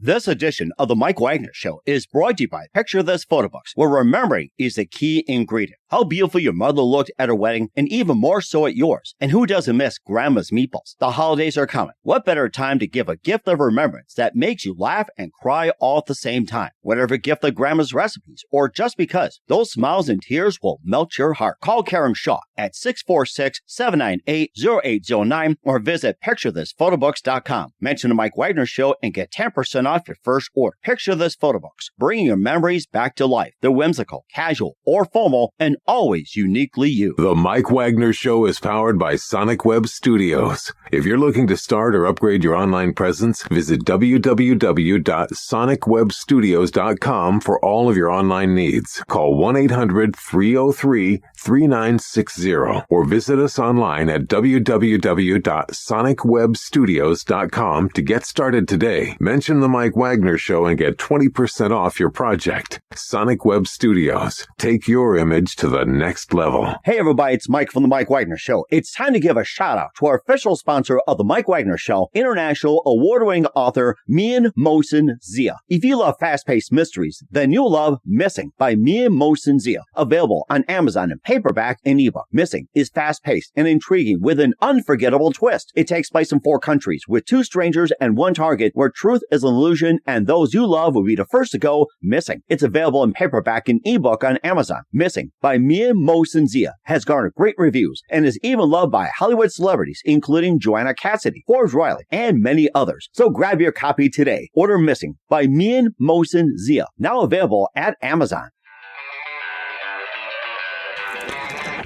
This edition of The Mike Wagner Show is brought to you by Picture This Photo Books, where remembering is the key ingredient. How beautiful your mother looked at her wedding, and even more so at yours. And who doesn't miss Grandma's meatballs? The holidays are coming. What better time to give a gift of remembrance that makes you laugh and cry all at the same time? Whatever gift of Grandma's recipes, or just because, those smiles and tears will melt your heart. Call Karen Shaw at 646-798-0809 or visit picturethissphotobooks.com. Mention The Mike Wagner Show and get 10% off your first order. Picture This Photo Books, bringing your memories back to life. They're whimsical, casual, or formal, and always uniquely you. The Mike Wagner Show is powered by Sonic Web Studios. If you're looking to start or upgrade your online presence, visit www.sonicwebstudios.com for all of your online needs. Call 1-800-303-3960 or visit us online at www.sonicwebstudios.com to get started today. Mention The Mike Wagner Show and get 20% off your project. Sonic Web Studios. Take your image to the next level. Hey everybody, it's Mike from The Mike Wagner Show. It's time to give a shout out to our official sponsor of The Mike Wagner Show, international award-winning author Mian Mohsen Zia. If you love fast-paced mysteries, then you'll love Missing by Mian Mohsen Zia. Available on Amazon in paperback and ebook. Missing is fast-paced and intriguing with an unforgettable twist. It takes place in 4 countries with 2 strangers and 1 target where truth is an illusion and those you love will be the first to go missing. It's available in paperback and ebook on Amazon. Missing by Mian Mohsen Zia has garnered great reviews and is even loved by Hollywood celebrities, including Joanna Cassidy, Forbes Riley, and many others. So grab your copy today. Order Missing by Mian Mohsen Zia, now available at Amazon.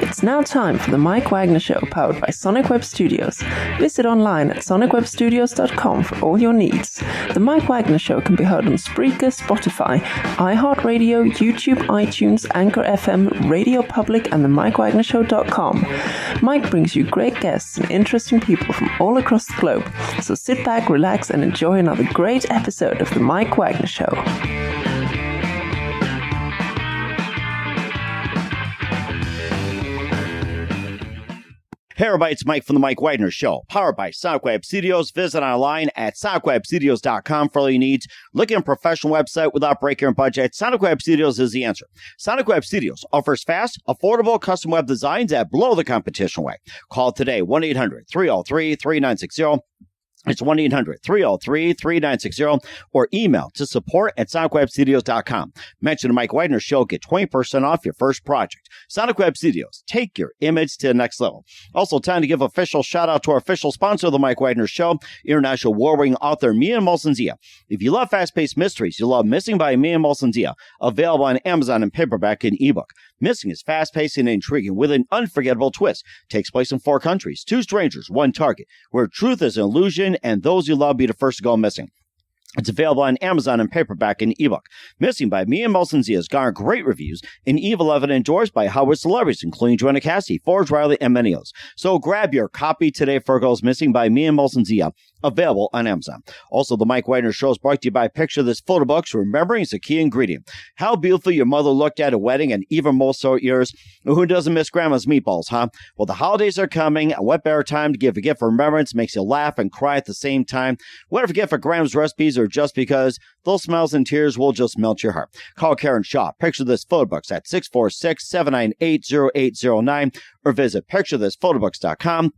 It's now time for the Mike Wagner Show, powered by Sonic Web Studios. Visit online at sonicwebstudios.com for all your needs. The Mike Wagner Show can be heard on Spreaker, Spotify, iHeartradio, YouTube, iTunes, Anchor FM, Radio Public, and themikewagnershow.com. Mike brings you great guests and interesting people from all across the globe. So sit back, relax, and enjoy another great episode of the Mike Wagner Show. Hey everybody, it's Mike from The Mike Wagner Show, powered by Sonic Web Studios. Visit online at sonicwebstudios.com for all your needs. Looking at a professional website without breaking your budget? Sonic Web Studios is the answer. Sonic Web Studios offers fast, affordable custom web designs that blow the competition away. Call today, 1-800-303-3960. It's 1-800-303-3960 or email to support@sonicwebstudios.com. Mention The Mike Wagner Show, get 20% off your first project. Sonic Web Studios, take your image to the next level. Also, time to give official shout out to our official sponsor of The Mike Wagner Show, international award-winning author Mian Mohsen Zia. If you love fast-paced mysteries, you'll love Missing by Mian Mohsen Zia, available on Amazon in paperback and ebook. Missing is fast-paced and intriguing with an unforgettable twist. Takes place in 4 countries, 2 strangers, 1 target, where truth is an illusion and those you love be the first to go missing. It's available on Amazon in paperback and ebook. Missing by Mian Mohsen Zia has garnered great reviews and even endorsed by Hollywood celebrities, including Joanna Cassidy, Forbes Riley, and many others. So grab your copy today for Girls Missing by Mian Mohsen Zia, available on Amazon. Also, the Mike Wagner Show is brought to you by Picture This Photo Books. Remembering is a key ingredient. How beautiful your mother looked at a wedding, and even more so at yours. Who doesn't miss Grandma's meatballs, huh? Well, the holidays are coming, and what better time to give a gift of remembrance makes you laugh and cry at the same time. Whatever gift for Grandma's recipes or just because, those smiles and tears will just melt your heart. Call Karen Shaw, Picture This Photo Books at 646-798-0809 or visit picturethissphotobooks.com.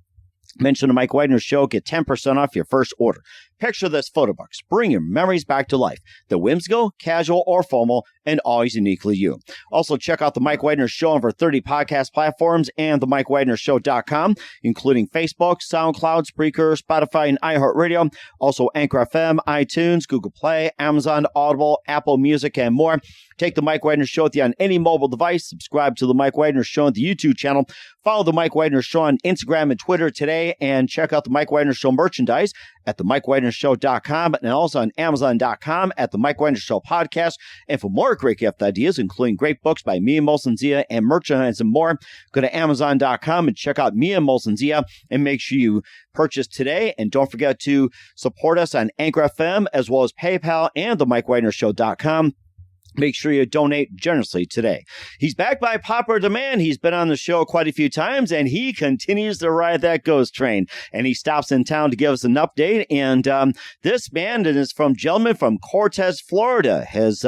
Mention The Mike Wagner Show, get 10% off your first order. Picture This Photo Books, bring your memories back to life. The whimsical, casual, or formal, and always uniquely you. Also, check out The Mike Wagner Show on over 30 podcast platforms and themikewagnershow.com, including Facebook, SoundCloud, Spreaker, Spotify, and iHeartradio. Also, Anchor FM, iTunes, Google Play, Amazon, Audible, Apple Music, and more. Take The Mike Wagner Show with you on any mobile device. Subscribe to The Mike Wagner Show on the YouTube channel. Follow The Mike Wagner Show on Instagram and Twitter today, and check out The Mike Wagner Show merchandise at themikewagnershow.com and also on Amazon.com at The Mike Wagner Show podcast. And for more great gift ideas, including great books by Mian Mohsen Zia and merchandise and more, go to Amazon.com and check out Mian Mohsen Zia and make sure you purchase today. And don't forget to support us on Anchor FM as well as PayPal and themikewagnershow.com. Make sure you donate generously today. He's back by popular demand. He's been on the show quite a few times, and he continues to ride that ghost train. And he stops in town to give us an update. And this band is from gentleman from Cortez, Florida. Has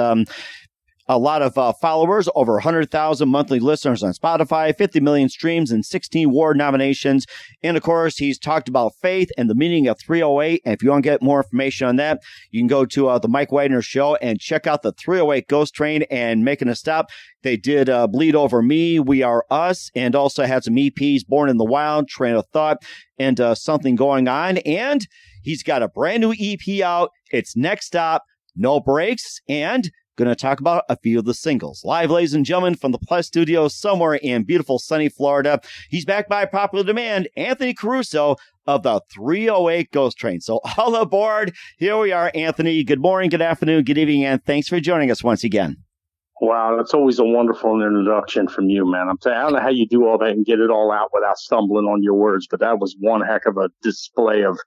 a lot of followers, over 100,000 monthly listeners on Spotify, 50 million streams, and 16 award nominations. And of course, he's talked about faith and the meaning of 308. And if you want to get more information on that, you can go to the Mike Wagner Show and check out the 308 Ghost Train and Making a Stop. They did Bleed Over Me, We Are Us, and also had some EPs, Born in the Wild, Train of Thought, and Something Going On. And he's got a brand new EP out. It's Next Stop, No Brakes, and going to talk about a few of the singles. Live, ladies and gentlemen, from the Plus Studio somewhere in beautiful sunny Florida. He's back by popular demand, Anthony Caruso of the 308 Ghost Train. So all aboard. Here we are, Anthony. Good morning, good afternoon, good evening, and thanks for joining us once again. Wow, that's always a wonderful introduction from you, man. I don't know how you do all that and get it all out without stumbling on your words, but that was one heck of a display of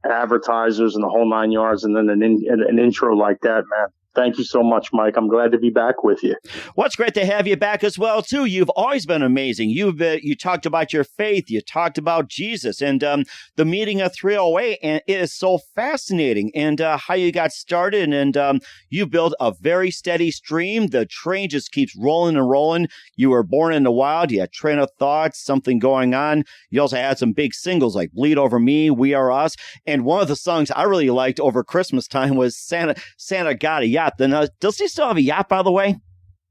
advertisers and the whole 9 yards, and then an intro like that, man. Thank you so much, Mike. I'm glad to be back with you. Well, it's great to have you back as well, too. You've always been amazing. You talked about your faith. You talked about Jesus and the meeting of 308, and it is so fascinating, and how you got started, and you built a very steady stream. The train just keeps rolling and rolling. You were born in the wild. You had Train of Thoughts, Something Going On. You also had some big singles like Bleed Over Me, We Are Us, and one of the songs I really liked over Christmas time was Santa Got a Yacht. Then, does he still have a yacht, by the way?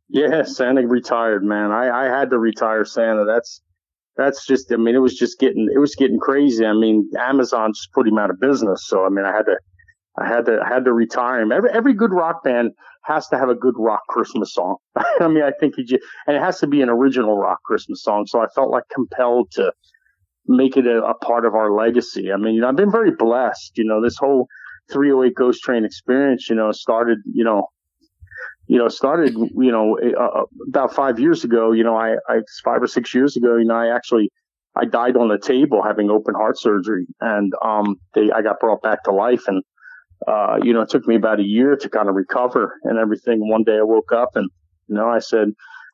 Yeah, Santa retired, man. I had to retire Santa. That's just, I mean, it was getting crazy. I mean, Amazon just put him out of business. So, I mean, I had to retire him. Every good rock band has to have a good rock Christmas song. I mean, I think and it has to be an original rock Christmas song. So I felt like compelled to make it a part of our legacy. I mean, I've been very blessed, this whole 308 Ghost Train experience, started about 5 years ago. I 5 or 6 years ago, I died on the table having open heart surgery, and I got brought back to life, and it took me about a year to kind of recover and everything. One day I woke up and I said,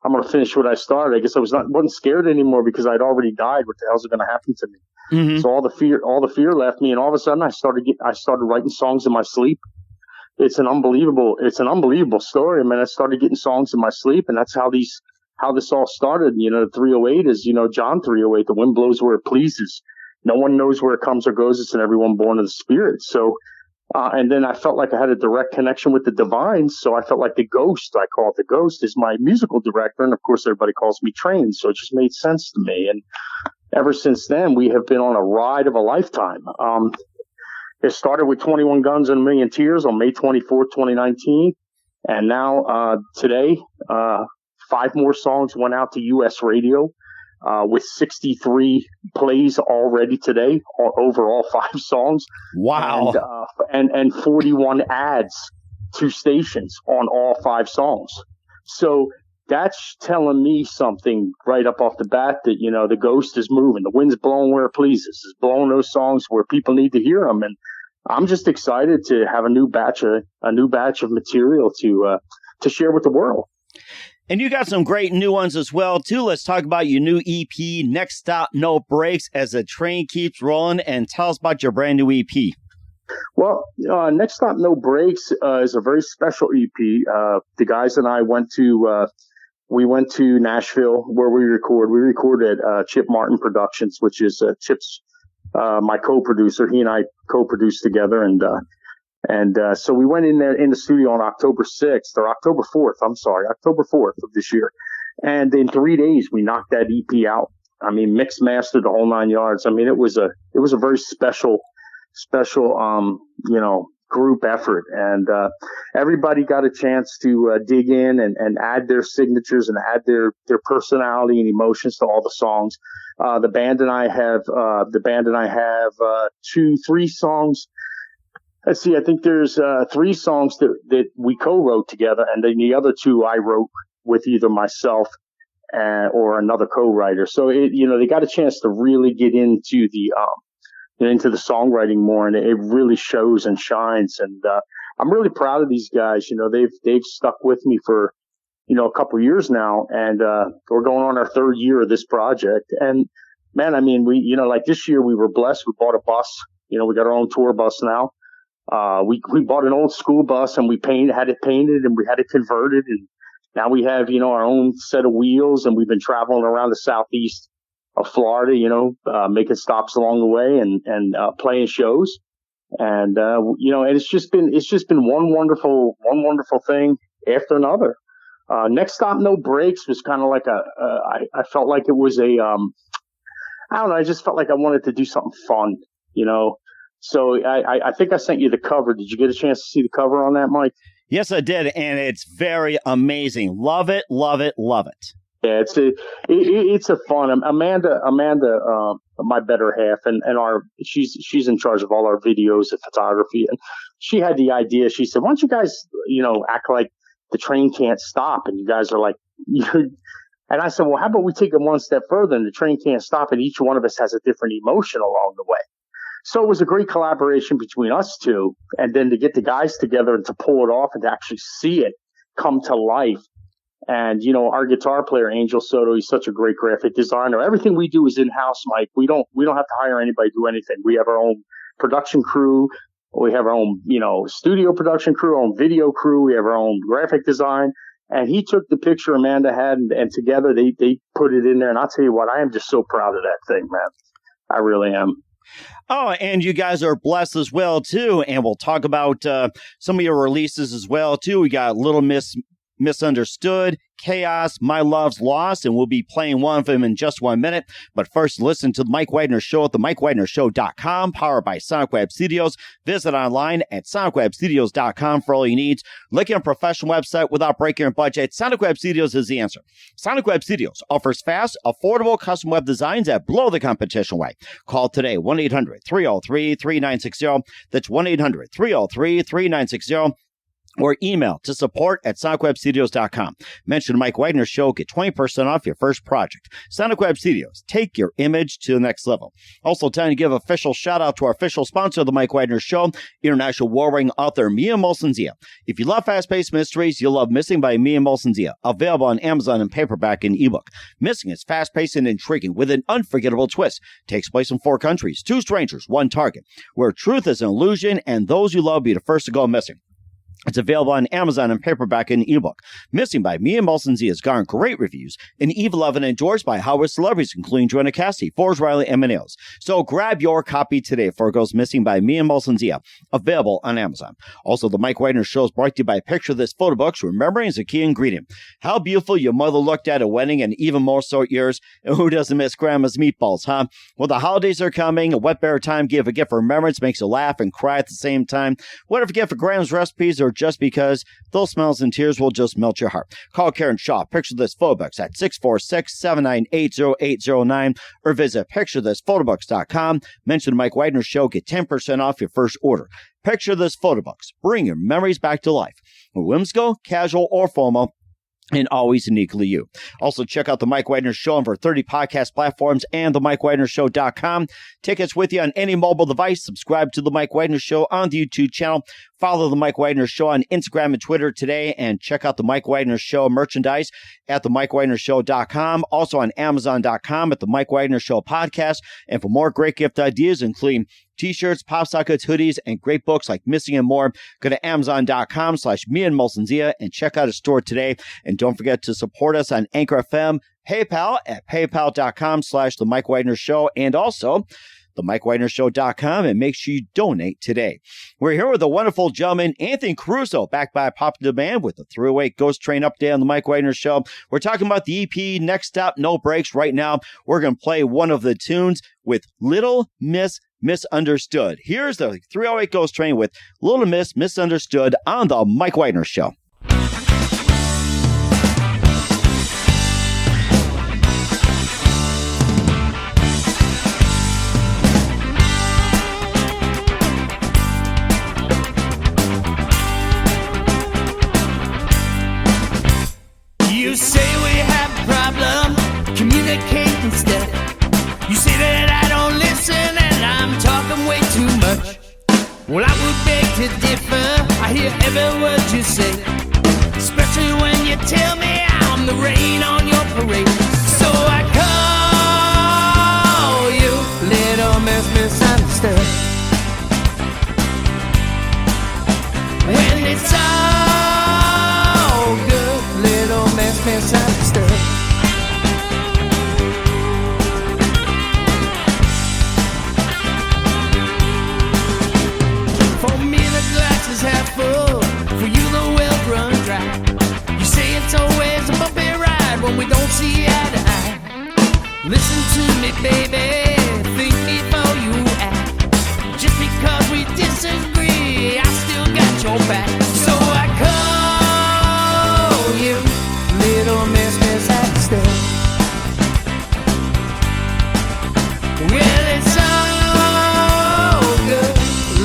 I'm going to finish what I started. I guess I wasn't scared anymore because I'd already died. What the hell's going to happen to me? Mm-hmm. So all the fear left me, and all of a sudden I started writing songs in my sleep. It's an unbelievable story. I mean, I started getting songs in my sleep, and that's how this all started. The 308 is, John 308, the wind blows where it pleases. No one knows where it comes or goes. It's in everyone born of the Spirit. So, and then I felt like I had a direct connection with the divine. So I felt like the ghost, I call it the ghost, is my musical director. And of course, everybody calls me Train. So it just made sense to me. And ever since then, we have been on a ride of a lifetime. It started with 21 Guns and a Million Tears on May 24th, 2019. And now, today, 5 more songs went out to U.S. radio. With 63 plays already today, overall 5 songs. Wow. And 41 ads to stations on all 5 songs. So that's telling me something right up off the bat that, the ghost is moving. The wind's blowing where it pleases. It's blowing those songs where people need to hear them. And I'm just excited to have a new batch of material to share with the world. And you got some great new ones as well, too. Let's talk about your new EP, Next Stop, No Brakes, as the train keeps rolling. And tell us about your brand new EP. Well, Next Stop, No Brakes is a very special EP. The guys and I went to Nashville where we record. We recorded at Chip Martin Productions, which is Chip's my co-producer. He and I co-produced together, and so we went in there in the studio on October 6th or October 4th of this year. And in 3 days, we knocked that EP out. I mean, mixed, mastered, the whole 9 yards. I mean, it was a very special, group effort. And, everybody got a chance to, dig in and add their signatures and add their personality and emotions to all the songs. The band and I have 3 songs. Let's see, I think there's 3 songs that we co-wrote together, and then the other 2 I wrote with either myself or another co-writer. So they got a chance to really get into the songwriting more, and it really shows and shines. And I'm really proud of these guys. They've stuck with me for, a couple of years now, and we're going on our third year of this project. And man, I mean, we, like this year we were blessed. We bought a bus. We got our own tour bus now. We bought an old school bus, and we had it painted, and we had it converted, and now we have, our own set of wheels, and we've been traveling around the southeast of Florida, making stops along the way and playing shows. And, and it's just been one wonderful thing after another. Next Stop No Brakes was kind of like I felt like it was I don't know. I just felt like I wanted to do something fun, So I think I sent you the cover. Did you get a chance to see the cover on that, Mike? Yes, I did, and it's very amazing. Love it, love it, love it. Yeah, it's a fun. Amanda, my better half, and she's in charge of all our videos and photography, and she had the idea. She said, "Why don't you guys, act like the train can't stop?" And you guys are like, and I said, "Well, how about we take it one step further, and the train can't stop, and each one of us has a different emotion along the way." So it was a great collaboration between us two, and then to get the guys together and to pull it off and to actually see it come to life. And, our guitar player, Angel Soto, he's such a great graphic designer. Everything we do is in-house, Mike. We don't have to hire anybody to do anything. We have our own production crew. We have our own, studio production crew, our own video crew. We have our own graphic design. And he took the picture Amanda had, and together they put it in there. And I'll tell you what, I am just so proud of that thing, man. I really am. Oh, and you guys are blessed as well, too. And we'll talk about some of your releases as well, too. We got Little Misunderstood, Chaos, My Love's Lost, and we'll be playing one of them in just 1 minute. But first, listen to the Mike Wagner Show at themikewagnershow.com, powered by Sonic Web Studios. Visit online at sonicwebstudios.com for all your needs. Looking at a professional website without breaking your budget, Sonic Web Studios is the answer. Sonic Web Studios offers fast, affordable custom web designs that blow the competition away. Call today, 1-800-303-3960. That's 1-800-303-3960. Or email to support@sonicwebstudios.com. Mention Mike Wagner Show, get 20% off your first project. Sonic Web Studios, take your image to the next level. Also, time to give official shout out to our official sponsor of the Mike Wagner Show, international war-ring author Mia Molson-Zia. If you love fast-paced mysteries, you'll love Missing by Mia Molson-Zia, available on Amazon in paperback and ebook. Missing is fast-paced and intriguing with an unforgettable twist. Takes place in 4 countries, 2 strangers, 1 target, where truth is an illusion and those you love be the first to go missing. It's available on Amazon in paperback and ebook. Missing by Mia Molson-Zia has garnered great reviews and even loved and endorsed by Hollywood celebrities, including Joanna Cassidy, Forbes Riley, and Nails. So grab your copy today before it goes missing by Mia Molson-Zia, available on Amazon. Also, the Mike Wagner Show is brought to you by Picture This Photo Books. Remembering is a key ingredient. How beautiful your mother looked at a wedding, and even more so at yours. And who doesn't miss Grandma's meatballs, huh? Well, the holidays are coming. A wet bear time. Give a gift for remembrance. Makes you laugh and cry at the same time. What if a gift for Grandma's recipes or just because those smiles and tears will just melt your heart? Call Karen Shaw, Picture This Photo Books at 646-798-0809 or visit picturethissphotobooks.com. Mention the Mike Wagner Show, get 10% off your first order. Picture This Photo Books. Bring your memories back to life. Whimsical, casual, or formal, and always uniquely you. Also, check out the Mike Wagner Show on over 30 podcast platforms and themikewagnershow.com. Tickets with you on any mobile device. Subscribe to the Mike Wagner Show on the YouTube channel. Follow the Mike Wagner Show on Instagram and Twitter today, and check out the Mike Wagner Show merchandise at themikewagnershow.com. Also on Amazon.com at the Mike Wagner Show podcast. And for more great gift ideas, including T-shirts, pop sockets, hoodies, and great books like Missing and more, go to Amazon.com/Mia and Molson-Zia and check out a store today. And don't forget to support us on Anchor FM, PayPal at paypal.com/The Mike Wagner Show, and also themikewagnershow.com, and make sure you donate today. We're here with the wonderful gentleman, Anthony Caruso, backed by popular demand with the 308 Ghost Train update on the Mike Wagner Show. We're talking about the EP, Next Stop, No Brakes. Right now, we're going to play one of the tunes with Little Misunderstood. Here's the 308 Ghost Train with Little Misunderstood on the Mike Wagner Show. You say we have a problem, communicate instead. You say that I don't listen and I'm talking way too much. Well, I would beg to differ. I hear words you say, especially when you tell me I'm the rain on your parade. So I call you Little Miss Misunderstood. When it's all good, Little Miss Misunderstood. For me the glass is half full, for you the well's run dry. You say it's always a bumpy ride when we don't see eye to eye. Listen to me, baby, think before you act. Just because we disagree, I still got your back. So I call you Little Miss Misunderstood. Well, it's all good,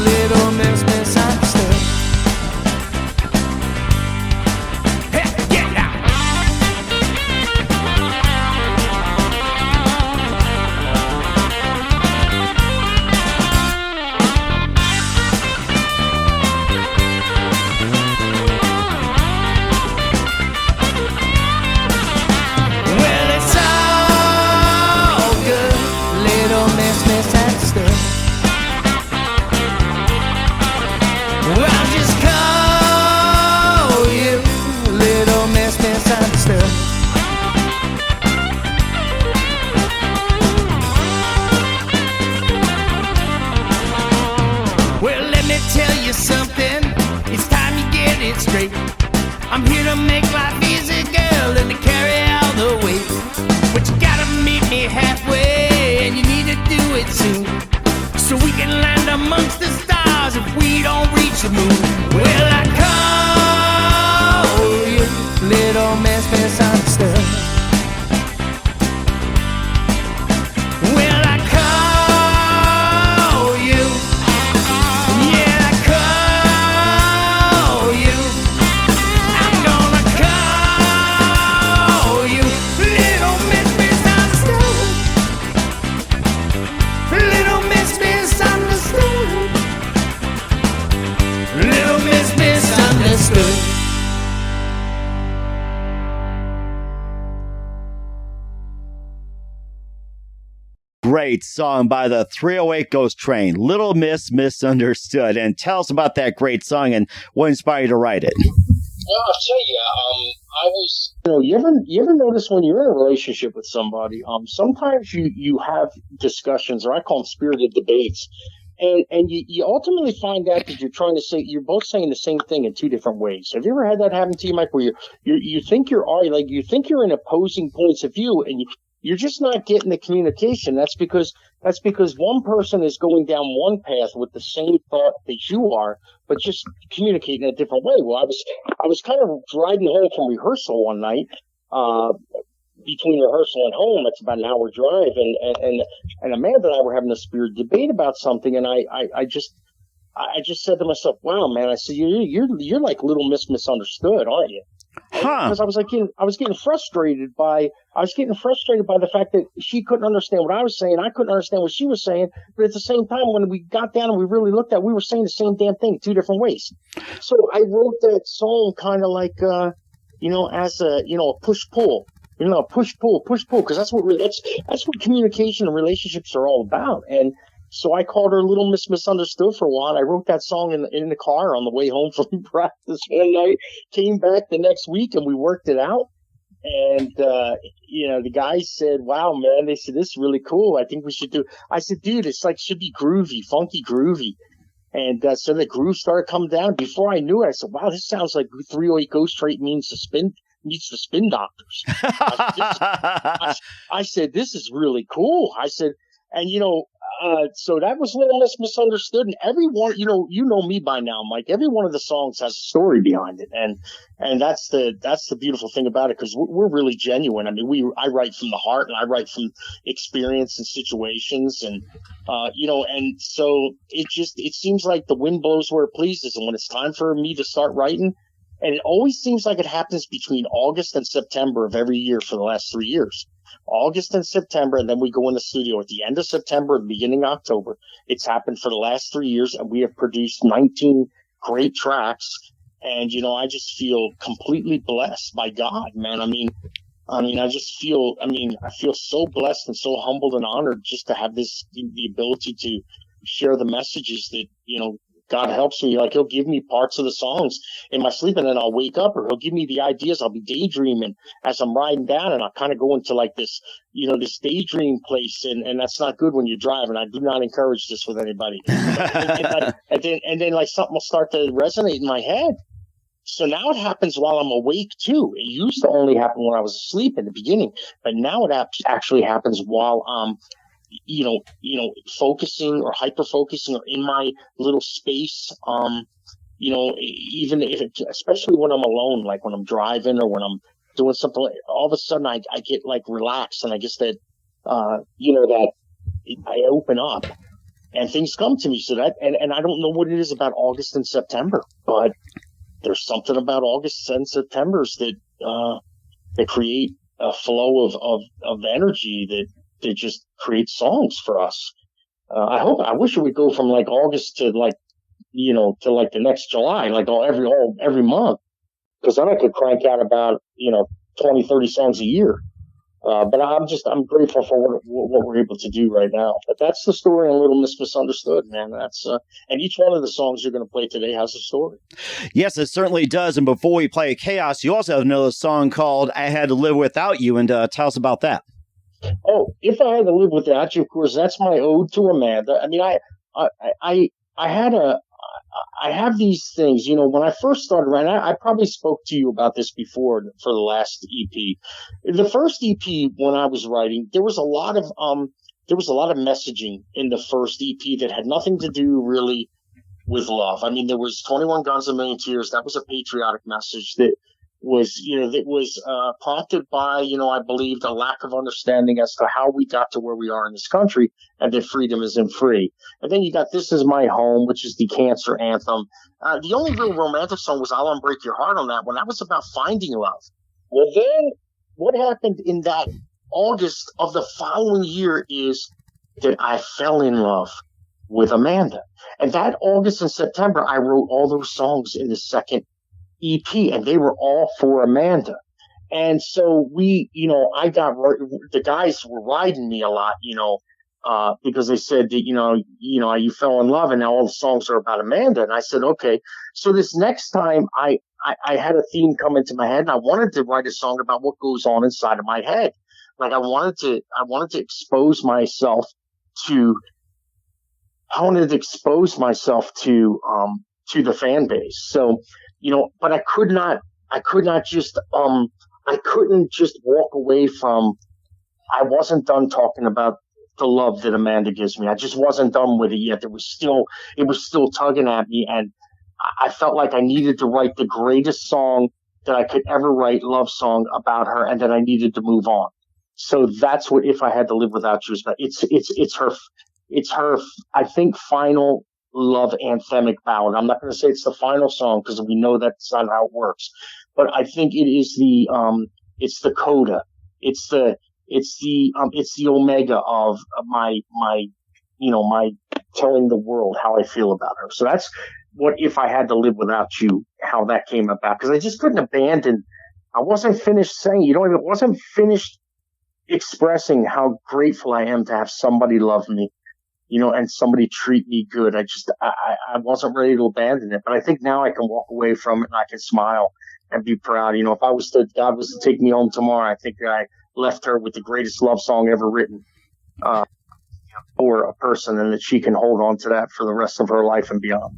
Little Miss Misunderstood. Hey, yeah, yeah. Well, it's all good, Little Miss Misunderstood. Well, I'll just call you Little Miss Misunderstood. Well, let me tell you something, it's time you get it straight. I'm here to make life easy, girl, and to carry all the weight. But you gotta meet me halfway, and you need to do it soon, so we can land amongst the stars if we don't reach the moon. Well, I call you Little Miss Misunderstood. Well, I call you, yeah, I call you. I'm gonna call you Little Miss Misunderstood. Little Miss Misunderstood. Little Miss Misunderstood. Great song by the 308 Ghost Train, Little Miss Misunderstood. And tell us about that great song and what inspired you to write it. Well, I'll tell you, I was, you ever notice when you're in a relationship with somebody, sometimes you have discussions, or I call them spirited debates, and you ultimately find out that you're both saying the same thing in two different ways. Have you ever had that happen to you, Mike, where you think you think you're in opposing points of view, and you're just not getting the communication? That's because one person is going down one path with the same thought that you are, but just communicating a different way. Well, I was kind of riding home from rehearsal one night, between rehearsal and home. It's about an hour drive, and Amanda and I were having a spirited debate about something, and I just said to myself, "Wow, man!" I said, "You're like Little Miss Misunderstood, aren't you?" Huh. Because I was getting frustrated by the fact that she couldn't understand what I was saying. I couldn't understand what she was saying. But at the same time, when we got down and we really looked at it, we were saying the same damn thing, two different ways. So I wrote that song kind of like, as a push-pull. Push-pull, because that's what communication and relationships are all about. And so I called her Little Miss Misunderstood for a while. I wrote that song in the car on the way home from practice one night, came back the next week, and we worked it out. And, the guys said, "Wow, man," they said, "this is really cool. I think we should do." I said, "Dude, it's like, should be groovy, funky groovy." And so the groove started coming down. Before I knew it, I said, "Wow, this sounds like 308 Ghost Train meets the spin doctors." I said, "This is really cool." I said, and so that was Little Miss Misunderstood, and everyone, you know me by now, Mike. Every one of the songs has a story behind it, and that's the beautiful thing about it, because we're really genuine. I mean, I write from the heart, and I write from experience and situations, and and so it seems like the wind blows where it pleases, and when it's time for me to start writing, and it always seems like it happens between August and September of every year for the last 3 years. August and September, and then we go in the studio at the end of September and beginning of October. It's happened for the last 3 years, and we have produced 19 great tracks. And, I just feel completely blessed by God, man. I mean, I feel so blessed and so humbled and honored just to have the ability to share the messages that, God helps me. Like, he'll give me parts of the songs in my sleep, and then I'll wake up, or he'll give me the ideas. I'll be daydreaming as I'm riding down, and I'll kind of go into like this, this daydream place. And that's not good when you're driving. I do not encourage this with anybody. and then like something will start to resonate in my head. So now it happens while I'm awake too. It used to only happen when I was asleep in the beginning, but now it actually happens while I'm, focusing or hyper focusing or in my little space. Even if especially when I'm alone, like when I'm driving or when I'm doing something, all of a sudden I get like relaxed, and I guess that, that I open up and things come to me. So that, and I don't know what it is about August and September, but there's something about August and September's that create a flow of energy that just creates songs for us. I wish it would go from like August to like, to like the next July, like every month, because then I could crank out about, 20, 30 songs a year. But I'm grateful for what we're able to do right now. But that's the story on Little Miss Misunderstood, man. That's and each one of the songs you're going to play today has a story. Yes, it certainly does. And before we play Chaos, you also have another song called "I Had to Live Without You," and tell us about that. Oh, If I Had to Live Without You, of course, that's my ode to Amanda. I mean, I have these things, when I first started writing, I probably spoke to you about this before for the last EP. The first EP, when I was writing, there was a lot of messaging in the first EP that had nothing to do really with love. I mean, there was 21 Guns, A Million Tears. That was a patriotic message that was prompted by, I believed a lack of understanding as to how we got to where we are in this country, and that freedom isn't free. And then you got This Is My Home, which is the cancer anthem. The only real romantic song was I'll Unbreak Your Heart on that one. That was about finding love. Well, then what happened in that August of the following year is that I fell in love with Amanda. And that August and September, I wrote all those songs in the second EP, and they were all for Amanda. And so we, the guys were riding me a lot, because they said that, you fell in love and now all the songs are about Amanda. And I said, okay. So this next time I had a theme come into my head, and I wanted to write a song about what goes on inside of my head. Like I wanted to expose myself to the fan base. So, but I couldn't just walk away from, I wasn't done talking about the love that Amanda gives me. I just wasn't done with it yet. It was still tugging at me. And I felt like I needed to write the greatest song that I could ever write, love song about her, and that I needed to move on. So that's what If I Had to Live Without You is about. It's her, I think, final love anthemic ballad. I'm not going to say it's the final song because we know that's not how it works, but I think it is it's the coda. It's the omega of my telling the world how I feel about her. So that's what If I Had to Live Without You, how that came about. Because I just couldn't abandon. I wasn't finished saying, it wasn't finished expressing how grateful I am to have somebody love me, and somebody treat me good. I wasn't ready to abandon it, but I think now I can walk away from it and I can smile and be proud. If God was to take me home tomorrow, I think that I left her with the greatest love song ever written, for a person, and that she can hold on to that for the rest of her life and beyond.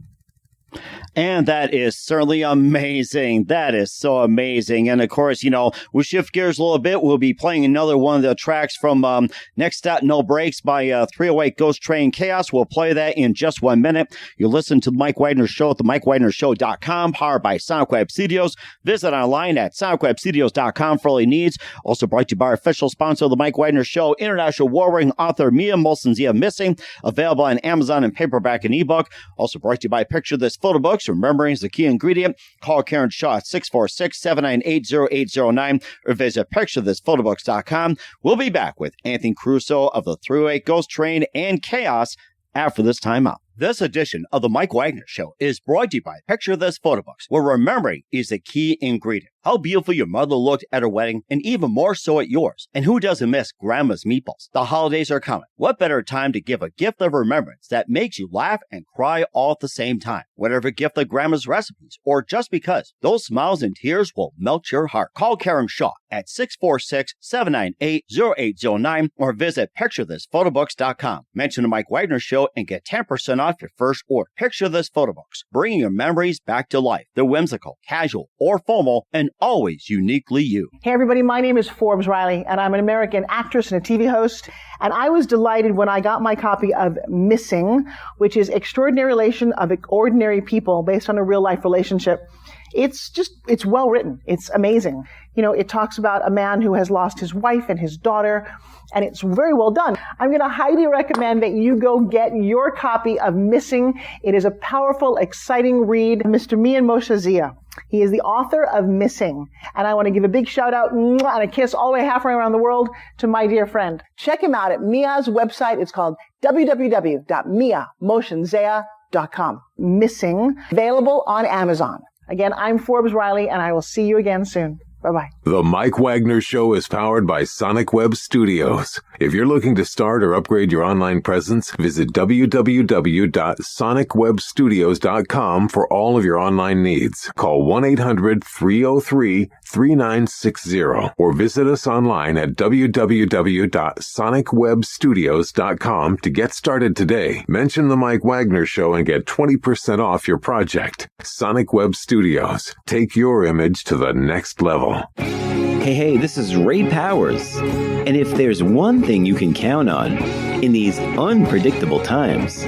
And that is certainly amazing. That is so amazing. And of course, we'll shift gears a little bit. We'll be playing another one of the tracks from Nextstopnobrakes by 308 Ghosttrain Chaos. We'll play that in just 1 minute. You listen to the Mike Wagner Show at the MikeWagnerShow.com, powered by Sonic Web Studios. Visit online at SonicWebStudios.com for all your needs. Also brought to you by our official sponsor of the Mike Wagner Show, international war-wearing author Mia Molson's Missing, available on Amazon in paperback and ebook. Also brought to you by Picture This Photo Books. Remembering is the key ingredient. Call Karen Shaw at 646-798-0809 or visit picturethisphotoBooks.com. We'll be back with Anthony Caruso of the 308 Ghost Train and Chaos after this time out. This edition of the Mike Wagner Show is brought to you by Picture This Photo Books, where remembering is the key ingredient. How beautiful your mother looked at her wedding, and even more so at yours. And who doesn't miss Grandma's meatballs? The holidays are coming. What better time to give a gift of remembrance that makes you laugh and cry all at the same time? Whatever gift of Grandma's recipes, or just because, those smiles and tears will melt your heart. Call Karen Shaw at 646-798-0809 or visit picturethisphotobooks.com. Mention the Mike Wagner Show and get 10% off your first order. Picture This Photo Books, bringing your memories back to life. They're whimsical, casual, or formal, and always uniquely you. Hey everybody, my name is Forbes Riley, and I'm an American actress and a TV host. And I was delighted when I got my copy of Missing, which is Extraordinary Relation of Ordinary People based on a real life relationship. It's well written. It's amazing. You know, it talks about a man who has lost his wife and his daughter, and it's very well done. I'm going to highly recommend that you go get your copy of Missing. It is a powerful, exciting read. Mr. Mian Moshe Zia. He is the author of Missing. And I want to give a big shout out and a kiss all the way halfway around the world to my dear friend. Check him out at Mia's website. It's called www.miamosenzea.com. Missing, available on Amazon. Again, I'm Forbes Riley, and I will see you again soon. Bye-bye. The Mike Wagner Show is powered by Sonic Web Studios. If you're looking to start or upgrade your online presence, visit www.sonicwebstudios.com for all of your online needs. Call 1-800-303-3960 or visit us online at www.sonicwebstudios.com to get started today. Mention the Mike Wagner Show and get 20% off your project. Sonic Web Studios. Take your image to the next level. Hey, this is Ray Powers. And if there's one thing you can count on in these unpredictable times,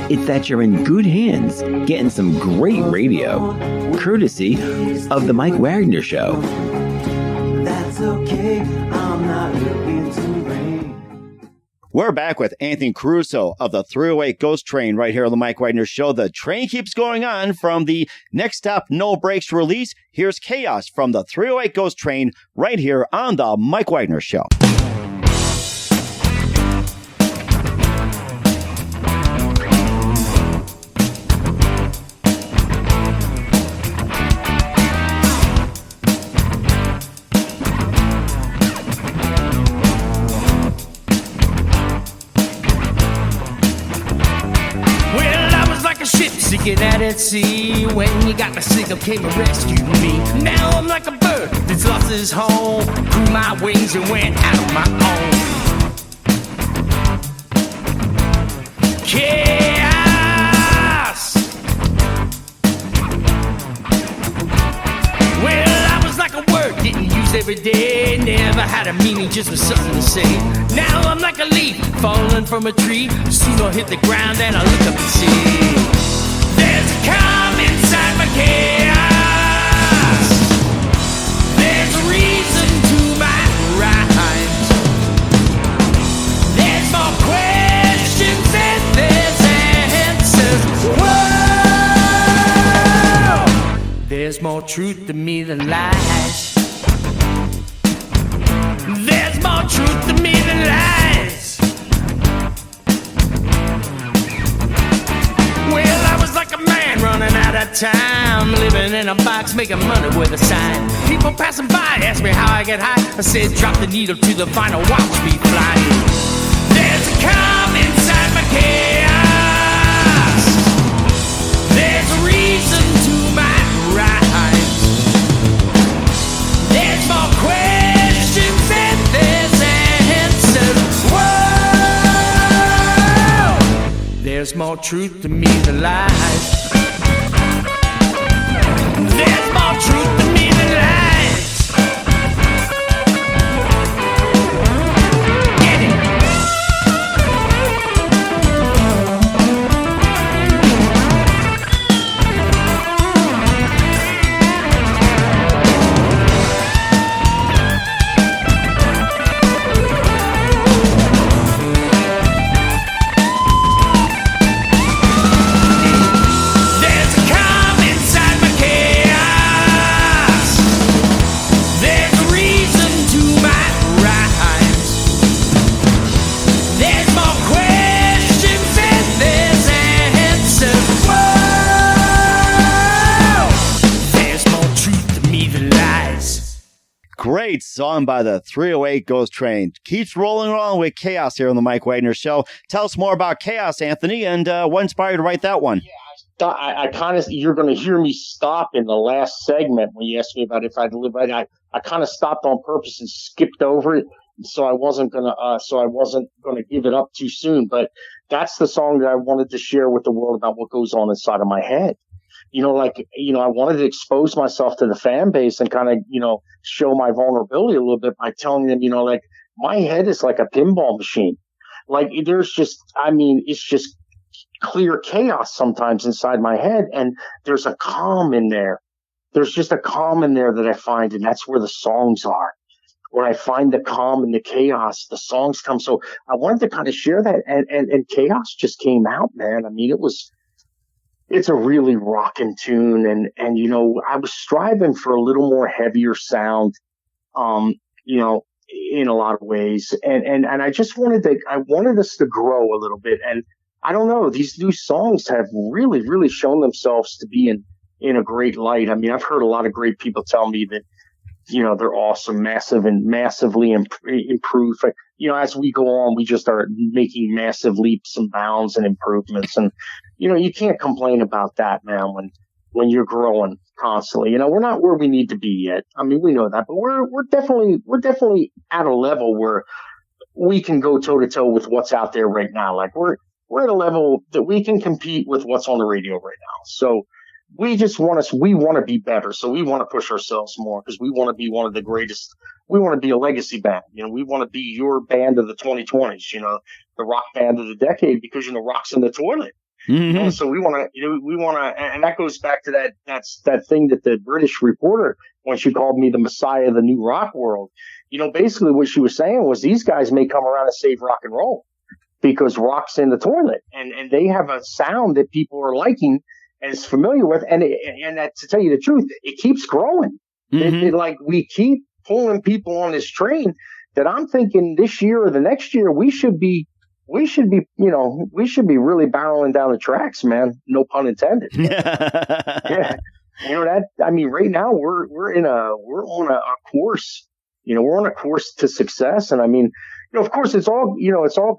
it's that you're in good hands getting some great radio, courtesy of the Mike Wagner Show. That's okay, I'm not looking to rain. We're back with Anthony Caruso of the 308 Ghost Train right here on the Mike Wagner Show. The train keeps going on from the Next Stop No Brakes release. Here's Chaos from the 308 Ghost Train right here on the Mike Wagner Show. Sinking out at sea, when you got the signal came and rescued me. Now I'm like a bird that's lost his home, grew my wings and went out on my own. Chaos. Well, I was like a word getting used every day, never had a meaning, just was something to say. Now I'm like a leaf falling from a tree, soon I'll hit the ground and I look up and see. There's a calm inside my chaos. There's a reason to my rhymes. There's more questions than there's answers. Whoa! There's more truth to me than lies. There's more truth to me than lies. Well, I was like a man running out of time, living in a box, making money with a sign. People passing by asked me how I get high. I said, drop the needle to the final, watch me fly. There's a calm inside my chaos. There's a reason to my rhymes. There's more questions than there's answers. Whoa! There's more truth to me than lies. There's more truth to me than lies. Get it. There's a calm inside my chaos. Great song by the 308 Ghost Train. Keeps rolling along with Chaos here on the Mike Wagner Show. Tell us more about Chaos, Anthony, and what inspired you to write that one? I kind of, you're going to hear me stop in the last segment when you asked me about if I'd live. I kind of stopped on purpose and skipped over it, so I wasn't gonna give it up too soon. But that's the song that I wanted to share with the world about what goes on inside of my head. I wanted to expose myself to the fan base and kind of, show my vulnerability a little bit by telling them, my head is like a pinball machine. Like it's just clear chaos sometimes inside my head, and there's a calm in there. There's just a calm in there that I find, and that's where the songs are. When I find the calm and the chaos, the songs come. So I wanted to kind of share that, and Chaos just came out, man. I mean, it's a really rocking tune, and I was striving for a little more heavier sound, in a lot of ways, and I just wanted us to grow a little bit. And I don't know, these new songs have really, really shown themselves to be in a great light. I mean, I've heard a lot of great people tell me that, they're awesome, massively improved. Like, as we go on, we just are making massive leaps and bounds and improvements. And, you can't complain about that, man, when you're growing constantly. We're not where we need to be yet. I mean, we know that, but we're definitely at a level where we can go toe to toe with what's out there right now. Like we're at a level that we can compete with what's on the radio right now. So we want to be better. So we want to push ourselves more because we want to be one of the greatest. We want to be a legacy band. We want to be your band of the 2020s, the rock band of the decade, because, rock's in the toilet. Mm-hmm. So we want to, and that goes back to that thing that the British reporter, when she called me the Messiah of the new rock world, basically what she was saying was these guys may come around and save rock and roll because rock's in the toilet, and they have a sound that people are liking and is familiar with, and that, to tell you the truth, it keeps growing. Mm-hmm. We keep pulling people on this train that I'm thinking this year or the next year we should be really barreling down the tracks, man. No pun intended. Yeah. Right now we're on a course, we're on a course to success. And I mean, of course it's all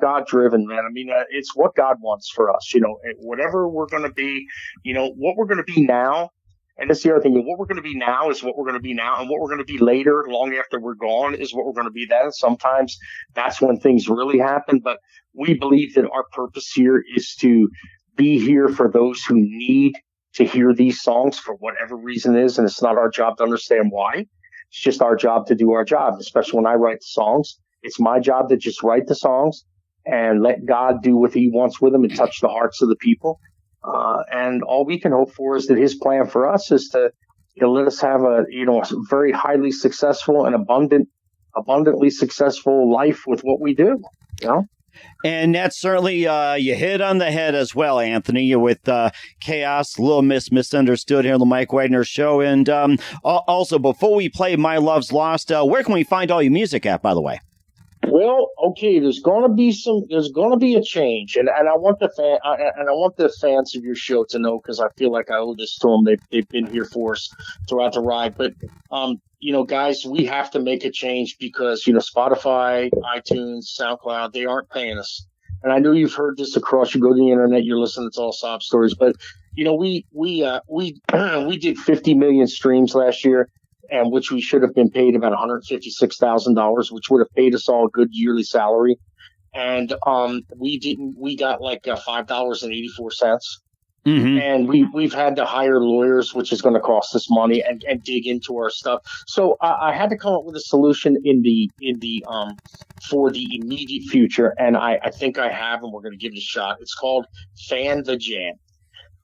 God driven, man. I mean, it's what God wants for us, whatever we're going to be, what we're going to be now. And that's the other thing. What we're going to be now is what we're going to be now, and what we're going to be later, long after we're gone, is what we're going to be then. Sometimes that's when things really happen. But we believe that our purpose here is to be here for those who need to hear these songs for whatever reason it is. And it's not our job to understand why. It's just our job to do our job, especially when I write the songs. It's my job to just write the songs and let God do what he wants with them and touch the hearts of the people. And all we can hope for is that his plan for us is to let us have a very highly successful and abundantly successful life with what we do. And that's certainly, you hit on the head as well, Anthony, with Chaos, Little Miss Misunderstood here on the Mike Wagner Show. And also, before we play My Love's Lost, where can we find all your music at, by the way? Well, okay, there's going to be a change, and I want the fans of your show to know, because I feel like I owe this to them. They've been here for us throughout the ride, but guys, we have to make a change because Spotify, iTunes, SoundCloud, they aren't paying us. And I know you've heard this across. You go to the internet, you're listening to all sob stories, but we did 50 million streams last year, and which we should have been paid about $156,000, which would have paid us all a good yearly salary. And we didn't. We got like $5.84. Mm-hmm. And we've had to hire lawyers, which is going to cost us money, and dig into our stuff. So I had to come up with a solution for the immediate future, and I think I have, and we're going to give it a shot. It's called Fan the Jam.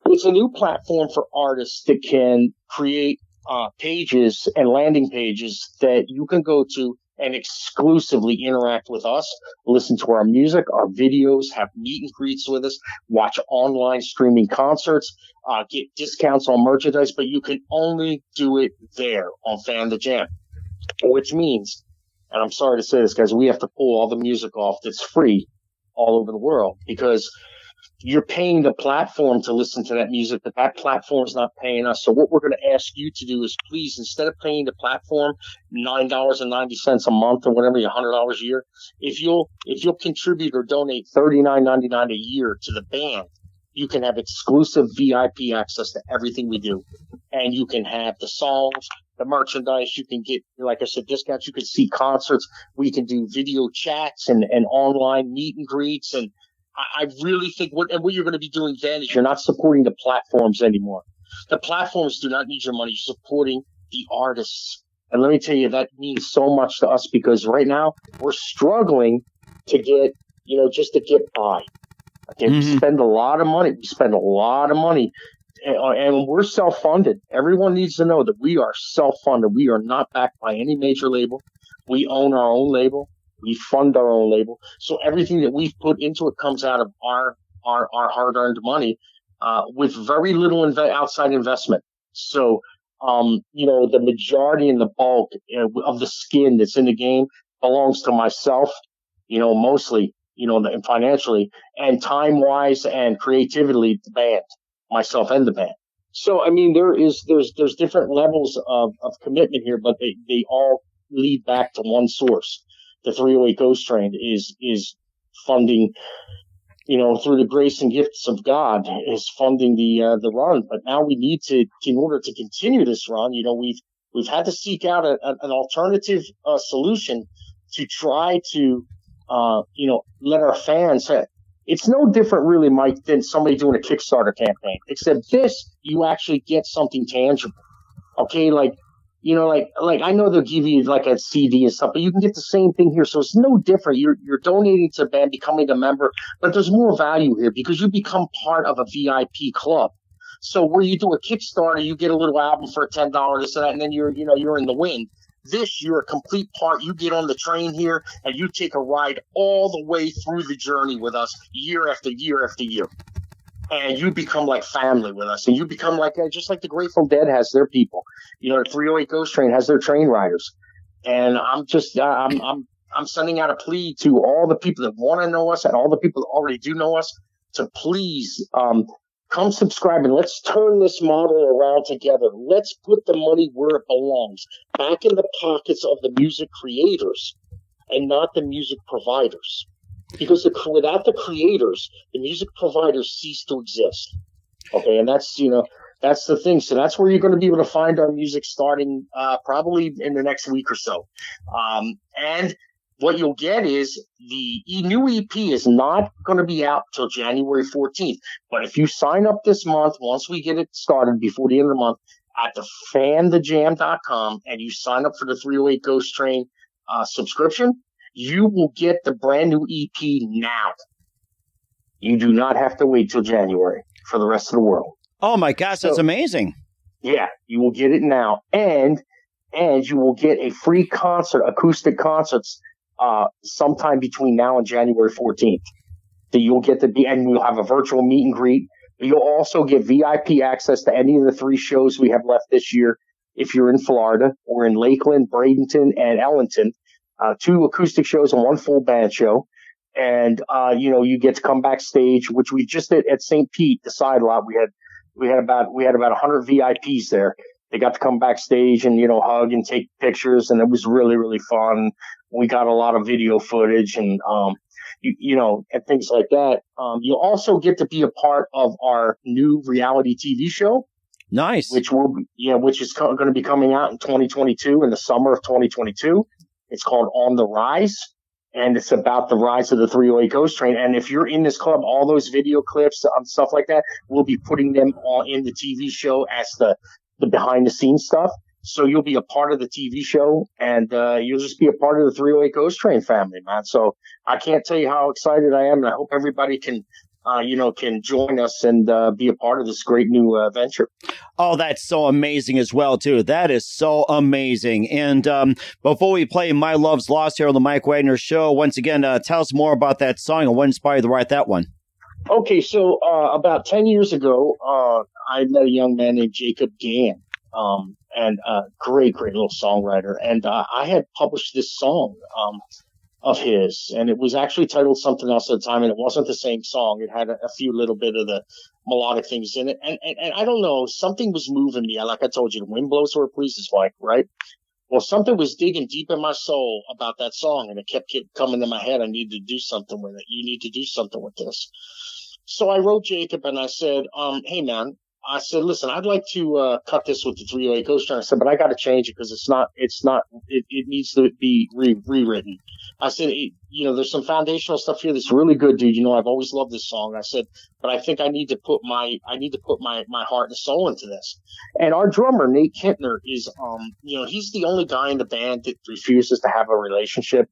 It's a new platform for artists that can create pages and landing pages that you can go to and exclusively interact with us, listen to our music, our videos, have meet and greets with us, watch online streaming concerts, get discounts on merchandise, but you can only do it there on Fan the Jam, which means, and I'm sorry to say this, guys, we have to pull all the music off that's free all over the world, because you're paying the platform to listen to that music, but that platform's not paying us. So what we're going to ask you to do is, please, instead of paying the platform $9.90 a month or whatever, $100 a year, if you'll contribute or donate $39.99 a year to the band, you can have exclusive VIP access to everything we do, and you can have the songs, the merchandise. You can get, like I said, discounts. You can see concerts. We can do video chats and online meet and greets. And I really think what you're going to be doing then is you're not supporting the platforms anymore. The platforms do not need your money. You're supporting the artists. And let me tell you, that means so much to us, because right now we're struggling to get, just to get by. Okay, we spend a lot of money. And we're self-funded. Everyone needs to know that we are self-funded. We are not backed by any major label. We own our own label. We fund our own label. So everything that we've put into it comes out of our hard-earned money, with very little outside investment. So, the majority and the bulk of the skin that's in the game belongs to myself, mostly, and financially, and time-wise and creatively, the band, myself and the band. So, I mean, there's different levels of commitment here, but they all lead back to one source. The 308 Ghost Train is funding, through the grace and gifts of God, is funding the run. But now we need to, in order to continue this run, we've had to seek out an alternative solution to try to, let our fans. It's no different, really, Mike, than somebody doing a Kickstarter campaign. Except this, you actually get something tangible. Okay, like I know they'll give you like a CD and stuff, but you can get the same thing here. So it's no different. You're donating to a band, becoming a member, but there's more value here because you become part of a VIP club. So where you do a Kickstarter, you get a little album for $10, this and that, and then you're in the wind. This, you're a complete part. You get on the train here and you take a ride all the way through the journey with us, year after year after year. And you become like family with us, and you become like just like the Grateful Dead has their people. The 308 Ghost Train has their train riders, and I'm sending out a plea to all the people that want to know us and all the people that already do know us to please come subscribe, and let's turn this model around together. Let's put the money where it belongs, back in the pockets of the music creators and not the music providers. Because without the creators, the music providers cease to exist. Okay, and that's the thing. So that's where you're going to be able to find our music starting probably in the next week or so. And what you'll get is the new EP is not going to be out till January 14th. But if you sign up this month, once we get it started before the end of the month, at the fanthejam.com, and you sign up for the 308 Ghost Train subscription, you will get the brand new EP now. You do not have to wait till January for the rest of the world. Oh my gosh, that's amazing. Yeah, you will get it now. And you will get a free concert, acoustic concerts, sometime between now and January 14th. So you'll get and we'll have a virtual meet and greet. You'll also get VIP access to any of the 3 shows we have left this year. If you're in Florida, or in Lakeland, Bradenton, and Ellington. 2 acoustic shows and 1 full band show. And, you get to come backstage, which we just did at St. Pete, the side lot. We had about 100 VIPs there. They got to come backstage and, hug and take pictures. And it was really, really fun. We got a lot of video footage and, and things like that. You'll also get to be a part of our new reality TV show. Nice. Which is going to be coming out in 2022, in the summer of 2022. It's called On the Rise, and it's about the rise of the 308 Ghost Train. And if you're in this club, all those video clips and stuff like that, we'll be putting them all in the TV show as the behind-the-scenes stuff. So you'll be a part of the TV show, and you'll just be a part of the 308 Ghost Train family, man. So I can't tell you how excited I am, and I hope everybody can join us and be a part of this great new venture. Oh, that's so amazing as well, too. That is so amazing. And before we play My Love's Lost here on the Mike Wagner Show, once again, tell us more about that song and what inspired you to write that one. Okay, so about 10 years ago, I met a young man named Jacob Gann, and a great little songwriter. And I had published this song of his, and it was actually titled something else at the time, and it wasn't the same song. It had a few little bit of the melodic things in it, and I don't know, something was moving me. Like I told you, the wind blows where it pleases, Mike, right? Well, something was digging deep in my soul about that song, and it kept coming to my head. I need to do something with it. You need to do something with this. So I wrote Jacob, and I said, hey, man, I said, listen, I'd like to cut this with the 308 ghosttrain. I said, but I got to change it because it needs to be rewritten. I said, there's some foundational stuff here that's really good, dude. I've always loved this song. I said, but I think I need to put my heart and soul into this. And our drummer, Nate Kintner, is, he's the only guy in the band that refuses to have a relationship.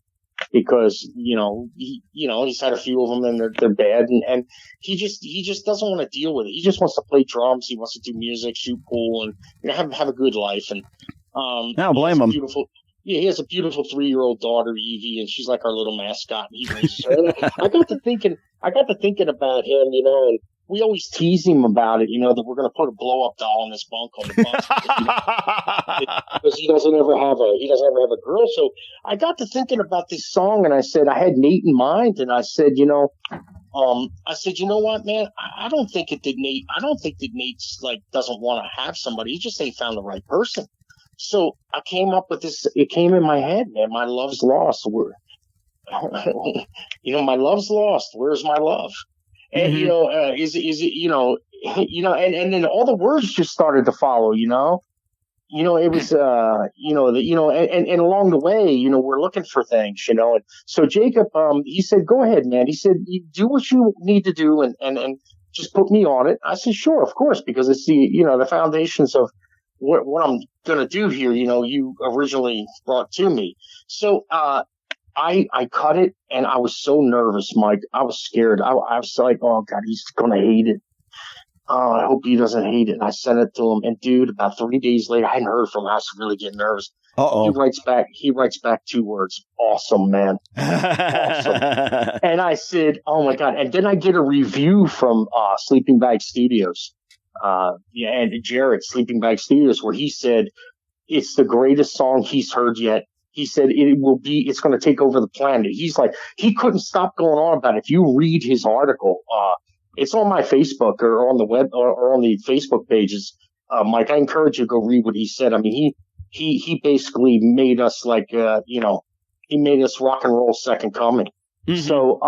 Because he's had a few of them and they're bad, and he just doesn't want to deal with it. He just wants to play drums. He wants to do music, shoot pool, and have a good life. And I don't blame him. He has a beautiful 3-year-old daughter, Evie, and she's like our little mascot. And he raises her. I got to thinking about him, and we always tease him about it, that we're going to put a blow up doll in his bunk on the bunk because he doesn't ever have a girl. So I got to thinking about this song, and I said, I had Nate in mind, and I said, you know what, man, I don't think that Nate's like doesn't want to have somebody. He just ain't found the right person. So I came up with this. It came in my head, man. My love's lost. My love's lost. Where's my love? And, is it, and then all the words just started to follow, it was, and along the way, we're looking for things, and so Jacob, he said, go ahead, man. He said, you do what you need to do and just put me on it. I said, sure, of course, because it's the foundations of what I'm going to do here, you originally brought to me. So, I cut it, and I was so nervous, Mike. I was scared. I was like, oh, God, he's going to hate it. Oh, I hope he doesn't hate it. And I sent it to him. And, dude, about 3 days later, I hadn't heard from him. I was really getting nervous. Uh-oh. He writes back 2 words. Awesome, man. Awesome. And I said, oh, my God. And then I get a review from Sleeping Bag Studios. And Jared, Sleeping Bag Studios, where he said it's the greatest song he's heard yet. He said it's going to take over the planet. He's like, he couldn't stop going on about it. If you read his article, it's on my Facebook or on the web or on the Facebook pages. Mike, I encourage you to go read what he said. I mean, he basically made us he made us rock and roll second coming. Mm-hmm. So,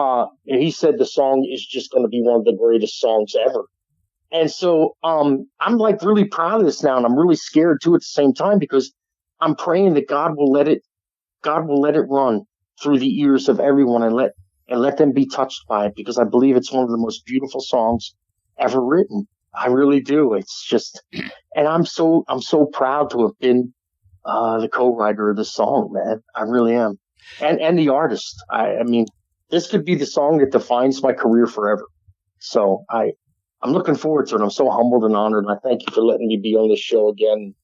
and he said the song is just going to be one of the greatest songs ever. And so, I'm like really proud of this now, and I'm really scared too at the same time, because I'm praying that God will let it run through the ears of everyone and let them be touched by it, because I believe it's one of the most beautiful songs ever written. I really do. It's just, and I'm so proud to have been the co-writer of the song, man. I really am, and the artist. I mean, this could be the song that defines my career forever. So I'm looking forward to it. I'm so humbled and honored, and I thank you for letting me be on this show again.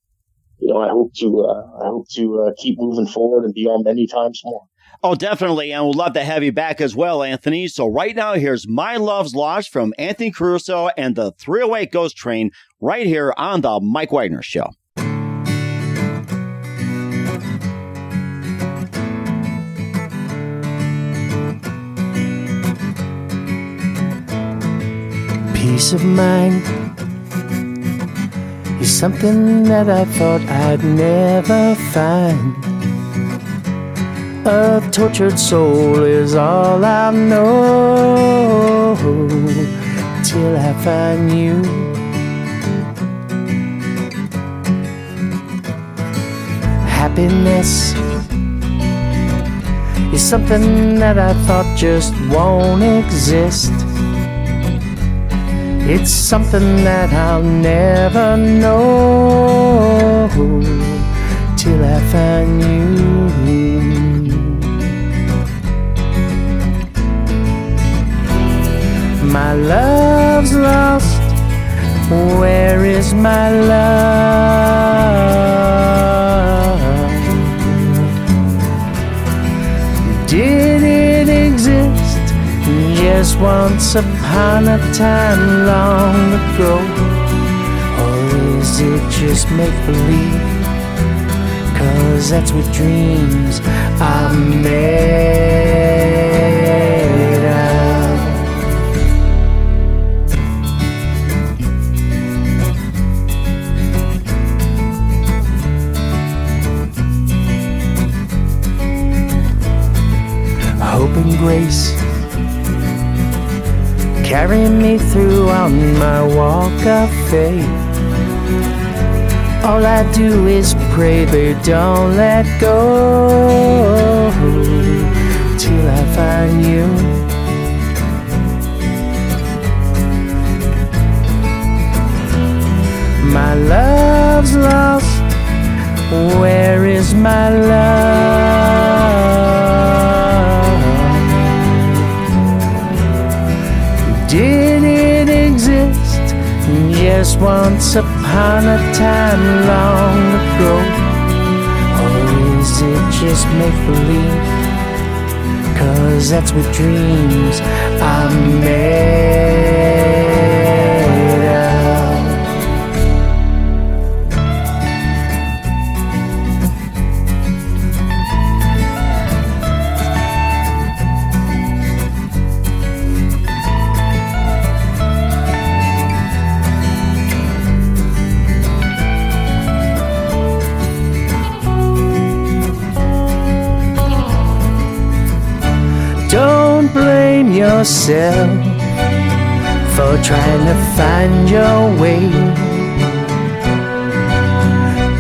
I hope to keep moving forward and be on many times more. Oh, definitely. And we'd love to have you back as well, Anthony. So right now, here's My Love's Lost from Anthony Caruso and the 308 Ghosttrain right here on the Mike Wagner Show. Peace of mind is something that I thought I'd never find. A tortured soul is all I know till I find you. Happiness is something that I thought just won't exist. It's something that I'll never know till I find you. My love's lost. Where is my love? Did it exist just once upon a time long ago? Or is it just make-believe? 'Cause that's what dreams are made grace. Carry me through on my walk of faith. All I do is pray, but don't let go till I find you. My love's lost. Where is my love? Did it exist just once upon a time long ago? Or is it just make-believe? 'Cause that's what dreams are made of. Don't blame yourself for trying to find your way,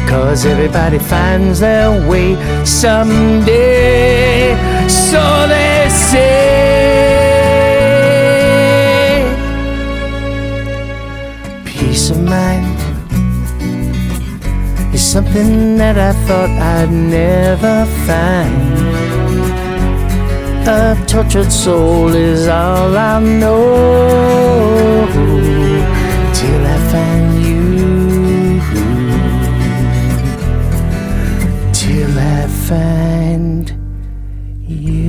'cause everybody finds their way someday, so they say. Peace of mind is something that I thought I'd never find. A tortured soul is all I know, till I find you, till I find you.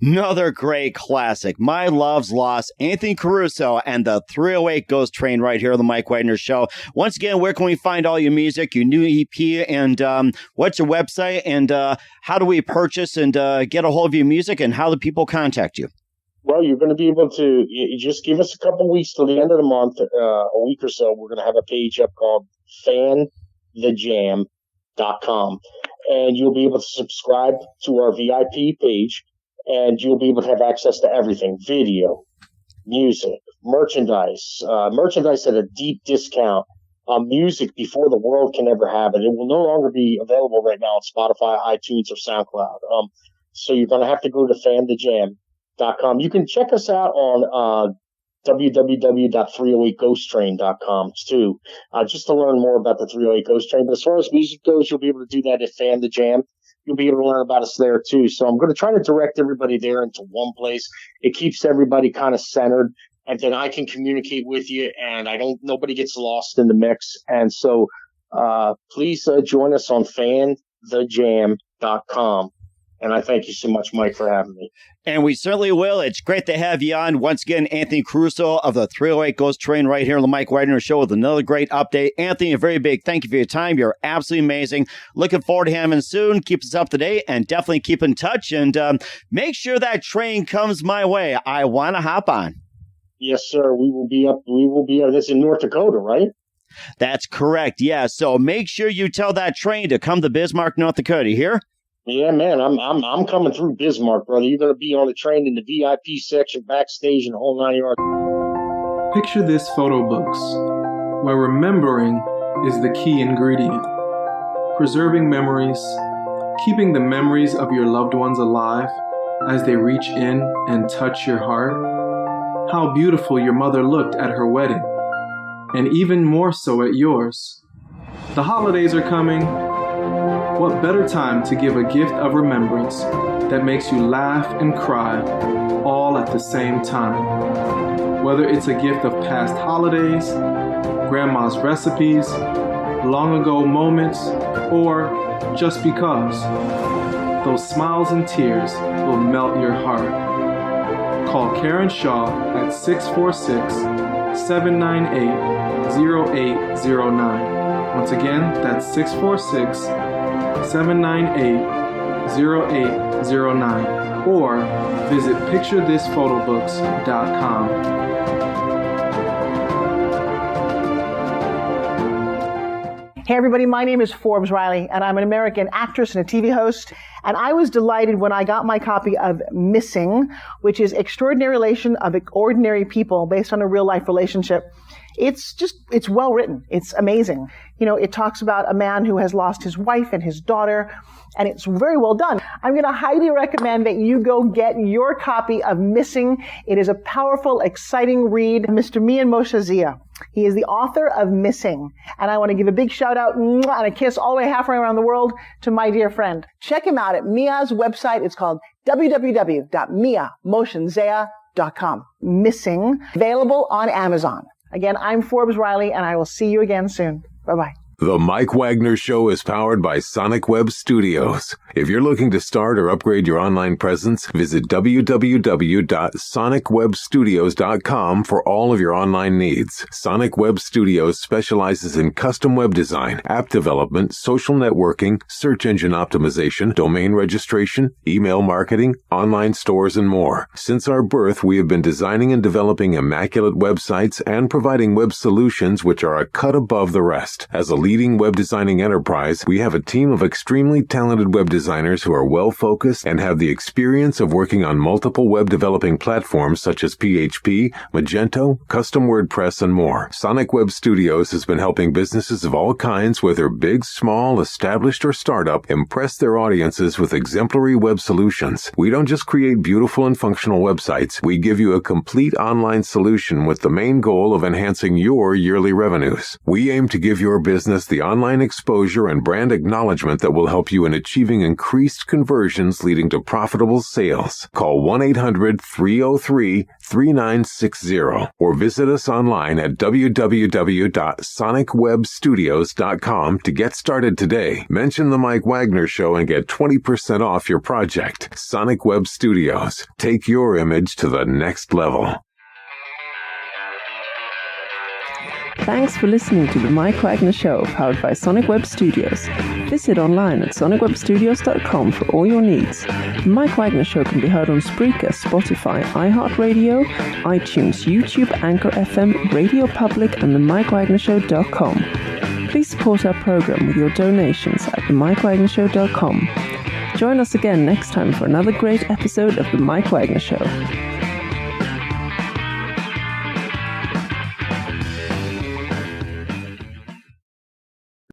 Another great classic, My Love's Lost, Anthony Caruso and the 308 Ghost Train right here on the Mike Wagner Show. Once again, where can we find all your music, your new EP, and what's your website, and how do we purchase and get a hold of your music, and how do people contact you? Well, you're going to be able to just give us a couple weeks till the end of the month, a week or so. We're going to have a page up called fanthejam.com, and you'll be able to subscribe to our VIP page. And you'll be able to have access to everything: video, music, merchandise at a deep discount, music before the world can ever have it. It will no longer be available right now on Spotify, iTunes, or SoundCloud. So you're going to have to go to fanthejam.com. You can check us out on www.308ghosttrain.com too, just to learn more about the 308 Ghost Train. But as far as music goes, you'll be able to do that at Fan the Jam. You'll be able to learn about us there too. So I'm going to try to direct everybody there into one place. It keeps everybody kind of centered, and then I can communicate with you, and nobody gets lost in the mix. And so, please join us on fanthejam.com. And I thank you so much, Mike, for having me. And we certainly will. It's great to have you on. Once again, Anthony Caruso of the 308 Ghost Train right here on the Mike Wagner Show with another great update. Anthony, a very big thank you for your time. You're absolutely amazing. Looking forward to having you soon. Keep us up to date and definitely keep in touch. And make sure that train comes my way. I want to hop on. Yes, sir. We will be up. This is in North Dakota, right? That's correct. Yeah. So make sure you tell that train to come to Bismarck, North Dakota. You hear? Yeah, man, I'm coming through Bismarck, brother. You're going to be on the train in the VIP section, backstage, and the whole 9 yards. Picture this photo books, where remembering is the key ingredient. Preserving memories, keeping the memories of your loved ones alive as they reach in and touch your heart. How beautiful your mother looked at her wedding, and even more so at yours. The holidays are coming. What better time to give a gift of remembrance that makes you laugh and cry all at the same time? Whether it's a gift of past holidays, grandma's recipes, long ago moments, or just because, those smiles and tears will melt your heart. Call Karen Shaw at 646-798-0809. Once again, that's 646-798-0809, or visit picturethisphotobooks.com. Hey everybody, my name is Forbes Riley, and I'm an American actress and a TV host. And I was delighted when I got my copy of Missing, which is Extraordinary Relation of Ordinary People based on a real life relationship. It's well written. It's amazing. You know, it talks about a man who has lost his wife and his daughter, and it's very well done. I'm going to highly recommend that you go get your copy of Missing. It is a powerful, exciting read. Mr. Mian Moshe Zia. He is the author of Missing. And I want to give a big shout out and a kiss all the way halfway around the world to my dear friend. Check him out at Mia's website. It's called www.miamoshenzea.com. Missing, available on Amazon. Again, I'm Forbes Riley, and I will see you again soon. Bye-bye. The Mike Wagner Show is powered by Sonic Web Studios. If you're looking to start or upgrade your online presence, visit www.sonicwebstudios.com for all of your online needs. Sonic Web Studios specializes in custom web design, app development, social networking, search engine optimization, domain registration, email marketing, online stores, and more. Since our birth, we have been designing and developing immaculate websites and providing web solutions which are a cut above the rest. As a leading web designing enterprise, we have a team of extremely talented web designers who are well-focused and have the experience of working on multiple web developing platforms such as PHP, Magento, custom WordPress, and more. Sonic Web Studios has been helping businesses of all kinds, whether big, small, established, or startup, impress their audiences with exemplary web solutions. We don't just create beautiful and functional websites. We give you a complete online solution with the main goal of enhancing your yearly revenues. We aim to give your business the online exposure and brand acknowledgement that will help you in achieving increased conversions leading to profitable sales. Call 1-800-303-3960 or visit us online at www.sonicwebstudios.com to get started today. Mention the Mike Wagner Show and get 20% off your project. Sonic Web Studios. Take your image to the next level. Thanks for listening to The Mike Wagner Show, powered by Sonic Web Studios. Visit online at sonicwebstudios.com for all your needs. The Mike Wagner Show can be heard on Spreaker, Spotify, iHeartradio, iTunes, YouTube, Anchor FM, Radio Public, and themikewagnershow.com. Please support our program with your donations at themikewagnershow.com. Join us again next time for another great episode of The Mike Wagner Show.